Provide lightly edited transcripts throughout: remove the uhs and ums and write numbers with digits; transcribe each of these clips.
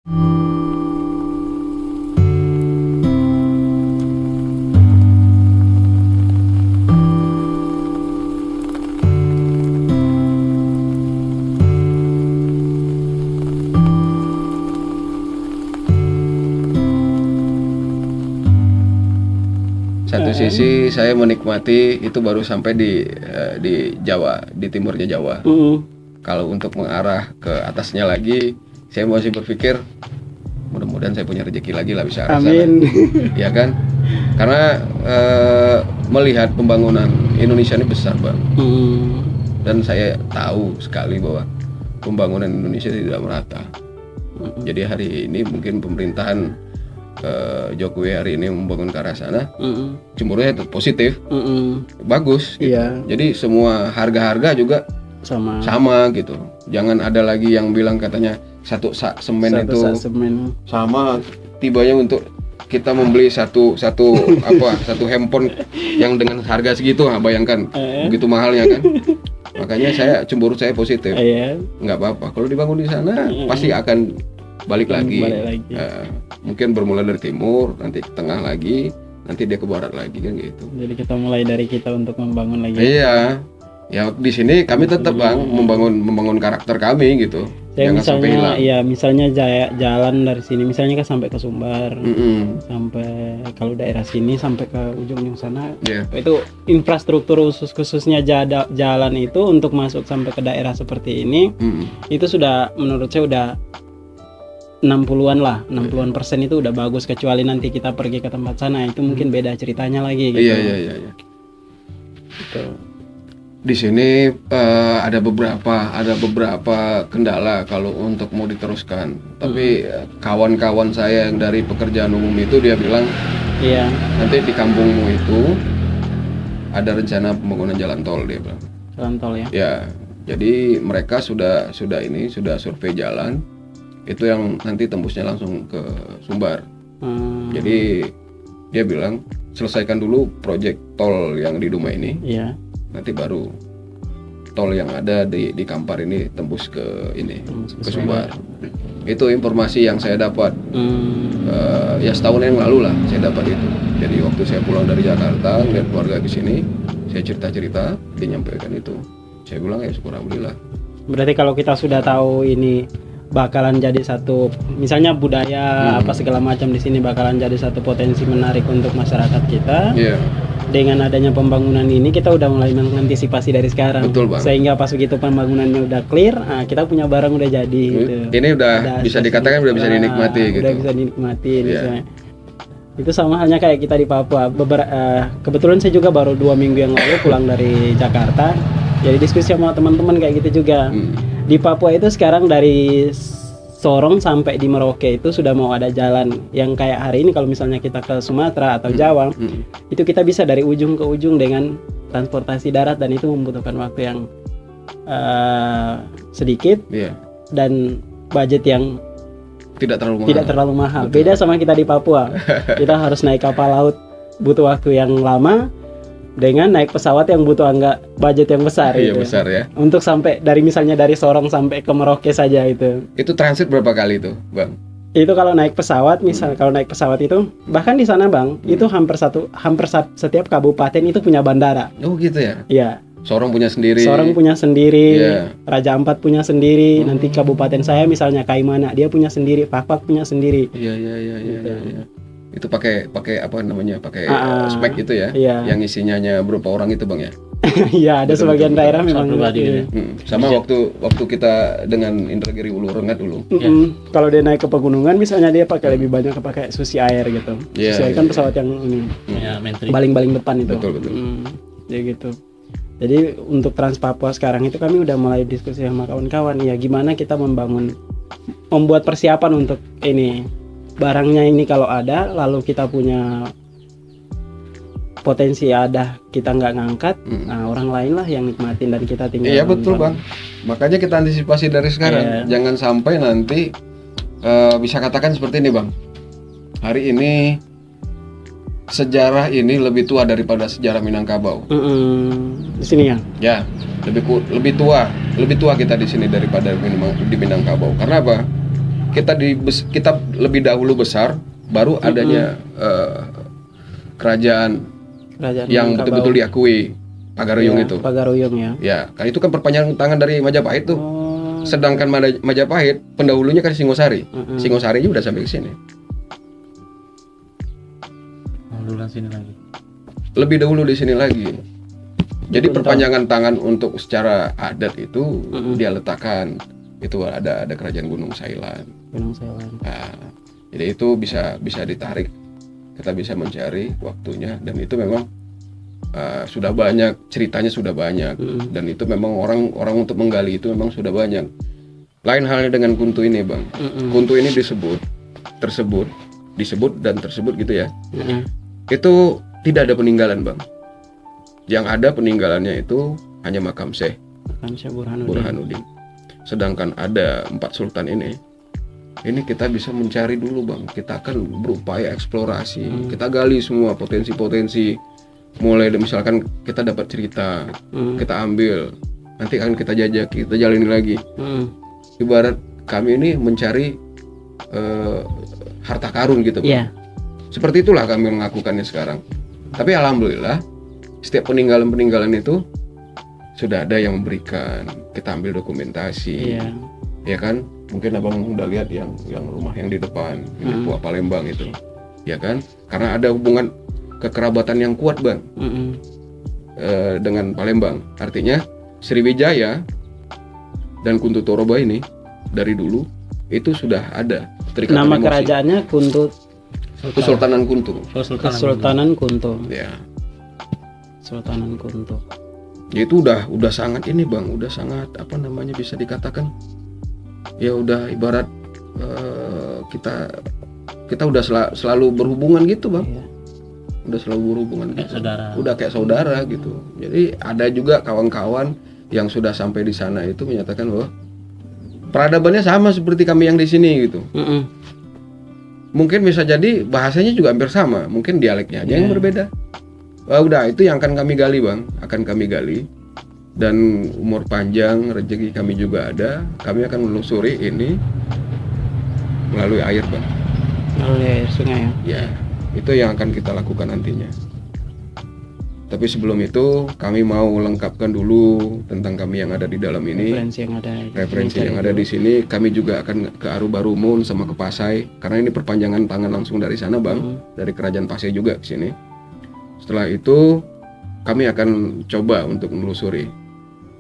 Satu sisi saya menikmati itu baru sampai di Jawa, di timurnya Jawa. Kalau untuk mengarah ke atasnya lagi, saya masih berpikir mudah-mudahan saya punya rezeki lagi lah bisa arah sana. Ya kan? Karena melihat pembangunan Indonesia ini besar, Bang. Dan saya tahu sekali bahwa pembangunan Indonesia tidak merata. Jadi hari ini mungkin pemerintahan Jokowi hari ini membangun ke arah sana, cemburunya itu positif, bagus. Gitu. Jadi semua harga-harga juga sama gitu. Jangan ada lagi yang bilang katanya satu sak semen sama tibanya untuk kita membeli satu handphone yang dengan harga segitu, bayangkan begitu mahalnya kan. Makanya cemburu saya positif. Nggak apa-apa. Kalau dibangun di sana pasti akan balik lagi. Mungkin bermula dari timur, nanti ke tengah lagi, nanti dia ke barat lagi kan gitu. Jadi kita mulai dari kita untuk membangun lagi. Iya. Ya di sini kami tetap Bang membangun karakter kami gitu. Jangan sampai hilang. Iya, misalnya jalan dari sini misalnya kan sampai ke Sumbar. Sampai kalau daerah sini sampai ke ujung sana. Itu infrastruktur khususnya jalan itu untuk masuk sampai ke daerah seperti ini. Itu sudah menurut saya udah 60-an lah, 60-an persen itu udah bagus, kecuali nanti kita pergi ke tempat sana itu mungkin beda ceritanya lagi gitu. Iya. Gitu. Di sini ada beberapa kendala kalau untuk mau diteruskan. Tapi kawan-kawan saya yang dari pekerjaan umum itu dia bilang, nanti di kampungmu itu ada rencana pembangunan jalan tol, dia bilang. Jalan tol ya? Ya, jadi mereka sudah survei jalan. Itu yang nanti tembusnya langsung ke Sumbar. Jadi dia bilang selesaikan dulu proyek tol yang di Dumai ini. Nanti baru tol yang ada di Kampar ini tembus ke Sumbar. Itu informasi yang saya dapat. Ya setahun yang lalu lah saya dapat itu. Jadi waktu saya pulang dari Jakarta lihat keluarga di sini, saya cerita, dia nyampaikan itu. Saya bilang ya syukur alhamdulillah. Berarti kalau kita sudah tahu ini bakalan jadi satu, misalnya budaya apa segala macam di sini bakalan jadi satu potensi menarik untuk masyarakat kita. Dengan adanya pembangunan ini kita udah mulai mengantisipasi dari sekarang. Betul, Bang. Sehingga pas begitu pembangunannya udah clear, kita punya barang udah jadi. Gitu. Ini udah bisa dikatakan udah bisa dinikmati gitu. Udah bisa dinikmati. Itu sama halnya kayak kita di Papua. Kebetulan saya juga baru 2 minggu yang lalu pulang dari Jakarta. Jadi diskusi sama teman-teman kayak gitu juga. Di Papua itu sekarang dari Sorong sampai di Merauke itu sudah mau ada jalan yang kayak hari ini kalau misalnya kita ke Sumatera atau Jawa, itu kita bisa dari ujung ke ujung dengan transportasi darat dan itu membutuhkan waktu yang sedikit dan budget yang tidak terlalu mahal. Betul. Beda sama kita di Papua. Kita harus naik kapal laut, butuh waktu yang lama. Dengan naik pesawat yang butuh budget yang besar. Iya, besar ya. Untuk sampai misalnya dari Sorong sampai ke Merauke saja itu. Itu transit berapa kali itu, Bang? Itu kalau naik pesawat, kalau naik pesawat itu bahkan di sana, Bang, itu hampir setiap kabupaten itu punya bandara. Oh, gitu ya? Iya. Sorong punya sendiri. Raja Ampat punya sendiri. Nanti kabupaten saya misalnya Kaimana, dia punya sendiri, Pakpak punya sendiri. Iya. Itu pakai apa namanya? Pakai spek itu ya. Yang isinya berapa orang itu, Bang ya? Iya, ada sebagian daerah memang pribadi. Sama waktu kita dengan Indragiri Ulu Rengat dulu. Kalau dia naik ke pegunungan misalnya dia pakai lebih banyak pakai Susi Air gitu. Susi Air kan pesawat yang ini. Baling-baling depan itu. Betul. Ya gitu. Jadi untuk Trans Papua sekarang itu kami udah mulai diskusi sama kawan-kawan ya gimana kita membuat persiapan untuk ini. Barangnya ini kalau ada, lalu kita punya potensi ada, kita nggak ngangkat, orang lain lah yang nikmatin dan kita tinggal. Iya betul, Bang. Makanya kita antisipasi dari sekarang. Jangan sampai nanti bisa katakan seperti ini, Bang. Hari ini sejarah ini lebih tua daripada sejarah Minangkabau. Di sini ya? Ya, lebih tua kita di sini daripada di Minangkabau. Karena apa? kita lebih dahulu besar, baru adanya kerajaan yang betul-betul diakui, Pagaruyung itu. Pagaruyung ya. Ya, kan itu kan perpanjangan tangan dari Majapahit tuh. Sedangkan Majapahit pendahulunya kan Singosari. Singosari juga udah sampai ke sini. Sini lagi. Lebih dahulu di sini lagi. Jadi perpanjangan tangan untuk secara adat itu dia letakkan itu ada kerajaan Gunung Sailan. Nah, jadi itu bisa ditarik, kita bisa mencari waktunya, dan itu memang sudah banyak ceritanya, sudah banyak, dan itu memang orang untuk menggali itu memang sudah banyak. Lain halnya dengan Kuntu ini, Bang. Kuntu ini disebut gitu ya. Itu tidak ada peninggalan, Bang. Yang ada peninggalannya itu hanya makam Syekh Burhanuddin. Sedangkan ada 4 sultan ini kita bisa mencari dulu, Bang. Kita akan berupaya eksplorasi, kita gali semua potensi-potensi. Mulai misalkan kita dapat cerita, kita ambil, nanti akan kita jajaki, kita jalani lagi. Ibarat kami ini mencari harta karun gitu, Bang. Yeah. Seperti itulah kami melakukannya sekarang. Tapi alhamdulillah setiap peninggalan itu sudah ada yang memberikan, kita ambil dokumentasi. Ya kan, mungkin abang udah lihat yang rumah yang di depan, ini Tua Palembang itu, ya kan, karena ada hubungan kekerabatan yang kuat, Bang, dengan Palembang. Artinya Sriwijaya dan Kuntu Toroba ini dari dulu itu sudah ada terikat nama emosi. Kerajaannya Kuntu, Kesultanan Kuntu. Kesultanan Kuntu. Ya. Kesultanan Kuntu. Itu udah sangat ini, Bang, udah sangat bisa dikatakan ya udah ibarat kita udah selalu berhubungan gitu, Bang. Iya. Udah selalu berhubungan kayak gitu. Saudara. Udah kayak saudara gitu. Jadi ada juga kawan-kawan yang sudah sampai di sana itu menyatakan bahwa peradabannya sama seperti kami yang di sini gitu. Mungkin bisa jadi bahasanya juga hampir sama, mungkin dialeknya aja yang berbeda. Udah itu yang akan kami gali, Bang, akan kami gali. Dan umur panjang, rezeki kami juga ada. Kami akan menelusuri ini melalui air, Bang. Melalui air sungai ya. Ya, itu yang akan kita lakukan nantinya. Tapi sebelum itu kami mau lengkapkan dulu tentang kami yang ada di dalam ini. Referensi yang ada di sini. Kami juga akan ke Arubarumun sama ke Pasai, karena ini perpanjangan tangan langsung dari sana, Bang. Dari kerajaan Pasai juga ke sini. Setelah itu kami akan coba untuk menelusuri.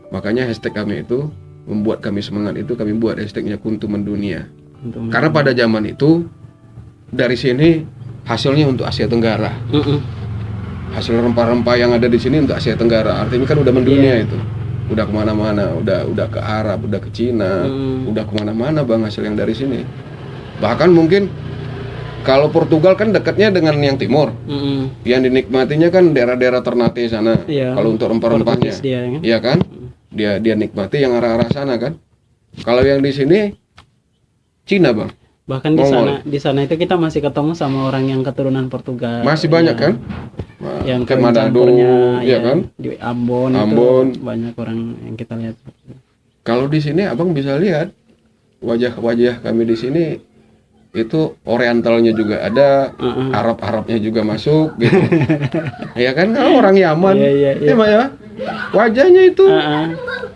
Makanya hashtag kami itu membuat kami semangat itu, kami buat hashtagnya Kuntu Mendunia. Karena pada zaman itu dari sini hasilnya untuk Asia Tenggara. Hasil rempah-rempah yang ada di sini untuk Asia Tenggara. Artinya kan udah mendunia itu. Udah kemana-mana, udah ke Arab, udah ke Cina, udah kemana-mana, Bang, hasil yang dari sini. Bahkan mungkin kalau Portugal kan dekatnya dengan yang timur. Yang dinikmatinya kan daerah-daerah Ternate sana. Kalau untuk rempah-rempahnya, iya kan? Dia nikmati yang arah-arah sana kan. Kalau yang di sini Cina, Bang. Bahkan di sana itu kita masih ketemu sama orang yang keturunan Portugal. Masih banyak kan? Yang ke Manado, ya kan? Di Ambon. Itu banyak orang yang kita lihat. Kalau di sini abang bisa lihat wajah-wajah kami di sini itu Orientalnya juga ada, Arab-Arabnya juga masuk gitu. Ya kan, kalau orang Yaman, ya wajahnya itu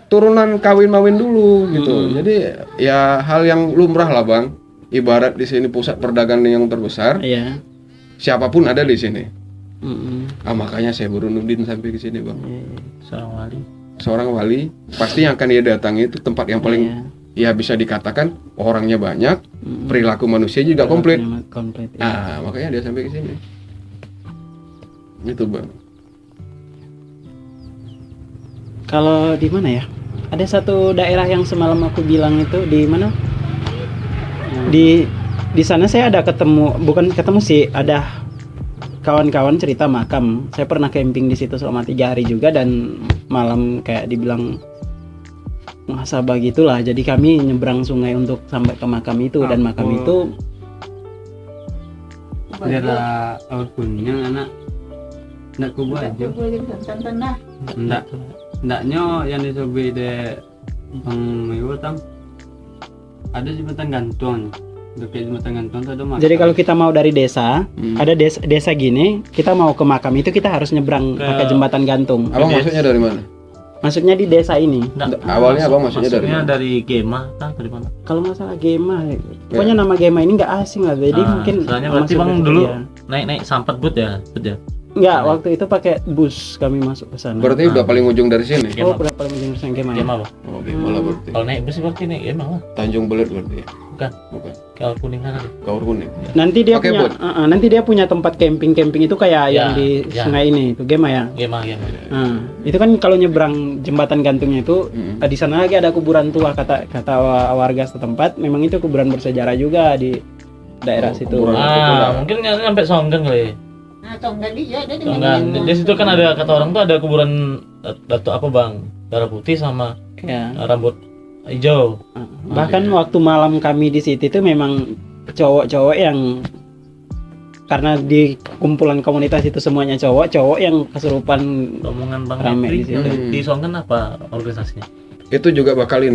turunan kawin-mawin dulu gitu. Jadi ya hal yang lumrah lah, Bang. Ibarat di sini pusat perdagangan yang terbesar, siapapun ada di sini. Makanya saya Burhanuddin sampai ke sini, Bang. Seorang wali pasti yang akan dia datangi itu tempat yang paling ya bisa dikatakan orangnya banyak, perilaku manusia juga komplit. Makanya dia sampai ke sini. Itu, Bang. Kalau di mana ya? Ada satu daerah yang semalam aku bilang itu di mana? Di sana saya ada bukan ketemu sih, ada kawan-kawan cerita makam. Saya pernah camping di situ selama 3 hari juga, dan malam kayak dibilang muhasabah gitulah. Jadi kami nyebrang sungai untuk sampai ke makam itu, dan makam itu daerah Kuningan anak ndak kubu aja. Ndaknya yang disebut de Bang Iwo tam ada jembatan gantung. Kayak Jembatan Gantung tuh ada makam. Jadi kalau kita mau dari desa, ada desa gini, kita mau ke makam itu kita harus nyebrang pakai jembatan gantung. Abang maksudnya dari mana? Maksudnya di desa ini. Awalnya abang maksudnya dari mana? Dari Gema kan dari mana? Kalau nggak salah Gema, pokoknya nama Gema ini nggak asing lah. Jadi mungkin. Soalnya berarti bang dulu naik sampat but ya. Enggak, waktu itu pakai bus kami masuk ke sana. Berarti udah paling ujung dari sini. Oh, udah paling ujung sana Gema. Gema bang. Oh, Gema lah berarti. Kalau naik bus berarti naik Gema lah. Tanjung Belut berarti. Bukan. Kaur Kuning kan. Kaur Kuning. Nanti dia Pakai punya nanti dia punya tempat camping itu kayak yang di sungai ini, itu Gema ya. Gema. Itu kan kalau nyebrang jembatan gantungnya itu di sana lagi ada kuburan tua kata warga setempat, memang itu kuburan bersejarah juga di daerah situ. Mungkin sampai Songgang kali. Nah, Songgan dia ada Di situ kan ada kata orang tuh ada kuburan Datuk apa bang? Darah putih sama rambut hijau. Bahkan waktu malam kami di situ itu memang cowok-cowok yang karena di kumpulan komunitas itu semuanya cowok yang kesurupan rombongan bang rame di situ. Di Songgan apa organisasinya? Itu juga bakal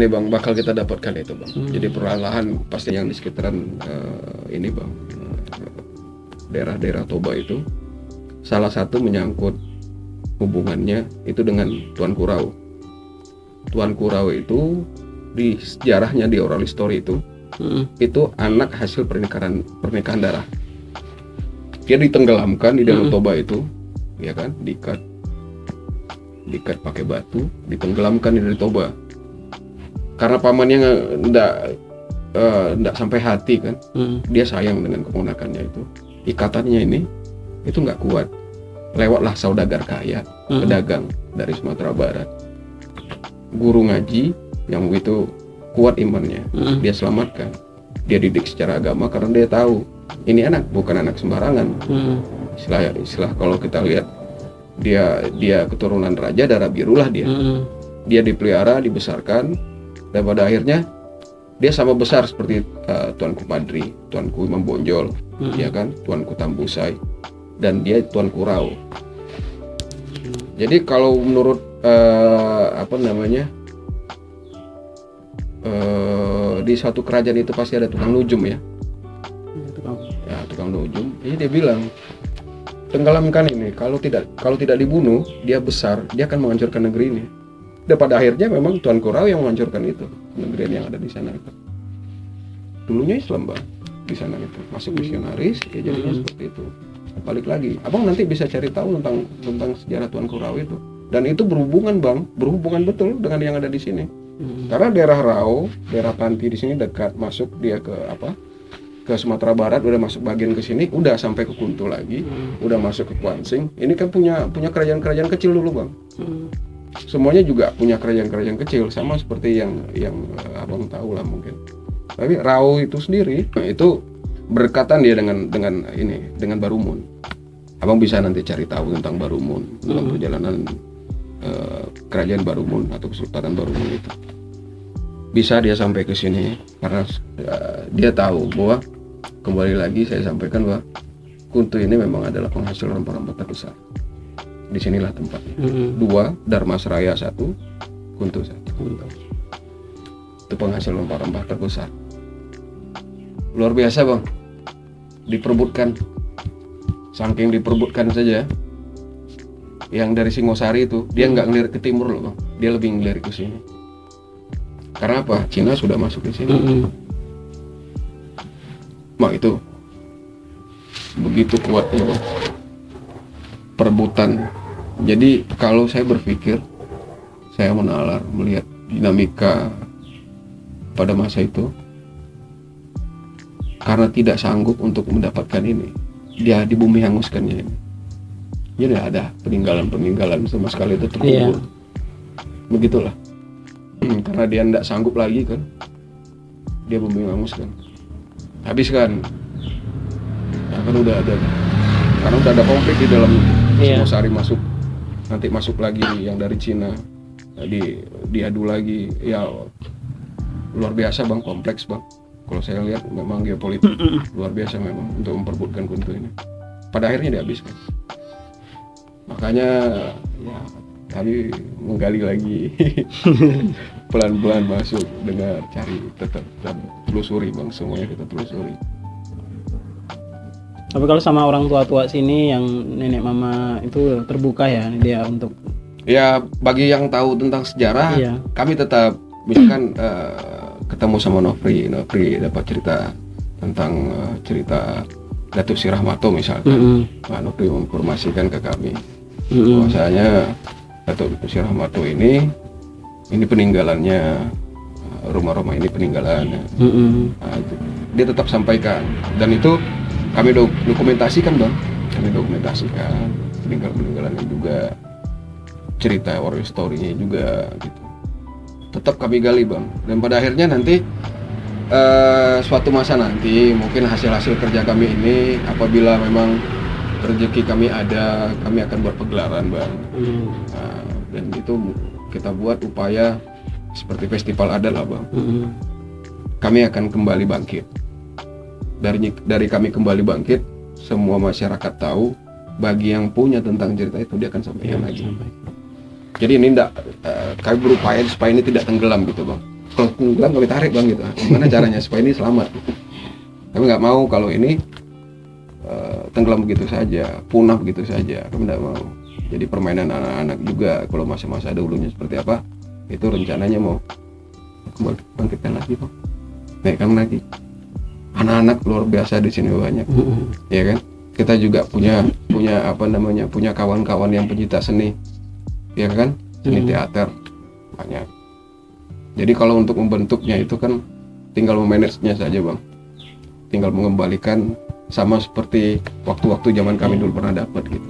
kita dapatkan itu bang. Jadi perlahan pasti yang di sekitaran ini bang, daerah-daerah Toba itu salah satu menyangkut hubungannya itu dengan Tuan Kurau. Tuan Kurau itu di sejarahnya di oral history itu anak hasil pernikahan darah. Dia ditenggelamkan di dalam Toba itu, ya kan, diikat pakai batu, ditenggelamkan di Toba. Karena pamannya nggak sampai hati kan, dia sayang dengan keponakannya itu. Ikatannya ini itu nggak kuat. Lewatlah saudagar kaya, pedagang dari Sumatera Barat. Guru ngaji yang begitu kuat imannya, dia selamatkan. Dia didik secara agama karena dia tahu ini anak bukan anak sembarangan. Istilah kalau kita lihat dia keturunan raja, darah biru lah dia. Dia dipelihara, dibesarkan, dan pada akhirnya dia sama besar seperti Tuanku Padri, Tuanku Imam Bonjol, ya kan, Tuanku Tambusai, dan dia Tuan Kurau. Jadi kalau menurut di suatu kerajaan itu pasti ada tukang nujum ya. Tukang nujum. Jadi dia bilang, tenggelamkan ini. Kalau tidak dibunuh, dia besar, dia akan menghancurkan negeri ini. Dan pada akhirnya memang Tuan Kurau yang menghancurkan itu, negeri yang ada di sana itu. Dulunya Islam bang, di sana itu masuk misionaris, ya jadinya seperti itu. Balik lagi, abang nanti bisa cari tahu tentang sejarah Tuan Kurau itu. Dan itu berhubungan betul dengan yang ada di sini. Karena daerah Rau, daerah Panti di sini dekat, masuk dia ke Sumatera Barat, udah masuk bagian ke sini, udah sampai ke Kuntul lagi, udah masuk ke Kuansing. Ini kan punya kerajaan-kerajaan kecil dulu bang. Semuanya juga punya kerajaan-kerajaan kecil, sama seperti yang abang tahu lah mungkin. Tapi Rau itu sendiri, itu berdekatan dia dengan Barumun. Abang bisa nanti cari tahu tentang Barumun dalam perjalanan kerajaan Barumun atau Kesultanan Barumun itu. Bisa dia sampai ke sini karena dia tahu bahwa, kembali lagi saya sampaikan bahwa Kuntu ini memang adalah penghasil rempah-rempah terbesar. Disinilah tempatnya. 2 Darmasraya 1, Kuntu 1. Itu penghasil rempah-rempah terbesar. Luar biasa bang, diperbutkan, saking diperbutkan saja. Yang dari Singosari itu dia nggak ngelirik ke timur loh bang, dia lebih ngelirik ke sini. Karena apa? Cina sudah masuk di sini. Itu begitu kuatnya bang, perebutan. Jadi kalau saya berpikir, saya menalar melihat dinamika pada masa itu, karena tidak sanggup untuk mendapatkan ini, dia di bumi hanguskannya ini. Jadi ada peninggalan sama sekali itu terkubur. Begitulah. Karena dia tidak sanggup lagi kan, dia bumi hanguskan, habis kan. Nah, kan udah ada konflik di dalam. Singosari masuk, nanti masuk lagi yang dari Cina, diadu lagi. Ya luar biasa bang, kompleks bang. Kalau saya lihat memang geopolitik luar biasa memang untuk memperebutkan Kuntu ini. Pada akhirnya dihabiskan. Makanya ya kami menggali lagi. Pelan-pelan masuk, dengar, cari, tetap telusuri bang, semuanya kita telusuri. Tapi kalau sama orang tua-tua sini yang nenek mama itu terbuka ya dia untuk ya bagi yang tahu tentang sejarah, iya. Kami tetap misalkan ketemu sama Nofri dapat cerita tentang cerita Datuk Sri Rahmato misalkan. Nah, Nofri menginformasikan ke kami bahwasanya Datuk Sri Rahmato ini peninggalannya, rumah-rumah ini peninggalannya. Nah, dia tetap sampaikan dan itu kami dokumentasikan bang, peninggalannya juga, cerita warrior story-nya juga gitu. Tetap kami gali bang, dan pada akhirnya nanti suatu masa nanti mungkin hasil kerja kami ini apabila memang rezeki kami ada, kami akan buat pegelaran bang. Nah, dan itu kita buat upaya seperti festival adat lah bang. Kami akan kembali bangkit. Dari kami kembali bangkit, semua masyarakat tahu. Bagi yang punya tentang cerita itu dia akan sampaikan lagi. Jadi ini kami berupaya supaya ini tidak tenggelam gitu bang. Kalau tenggelam kami tarik bang gitu. Gimana caranya supaya ini selamat? Kami nggak mau kalau ini tenggelam begitu saja, punah begitu saja. Kami nggak mau. Jadi permainan anak-anak juga kalau masa-masa dahulunya seperti apa, itu rencananya mau bangkitkan lagi bang. Naikkan lagi. Anak-anak luar biasa di sini banyak, ya kan? Kita juga punya kawan-kawan yang pencinta seni, ya kan? Seni teater banyak. Jadi kalau untuk membentuknya itu kan tinggal memanagenya saja bang, tinggal mengembalikan sama seperti waktu-waktu zaman kami dulu pernah dapat gitu.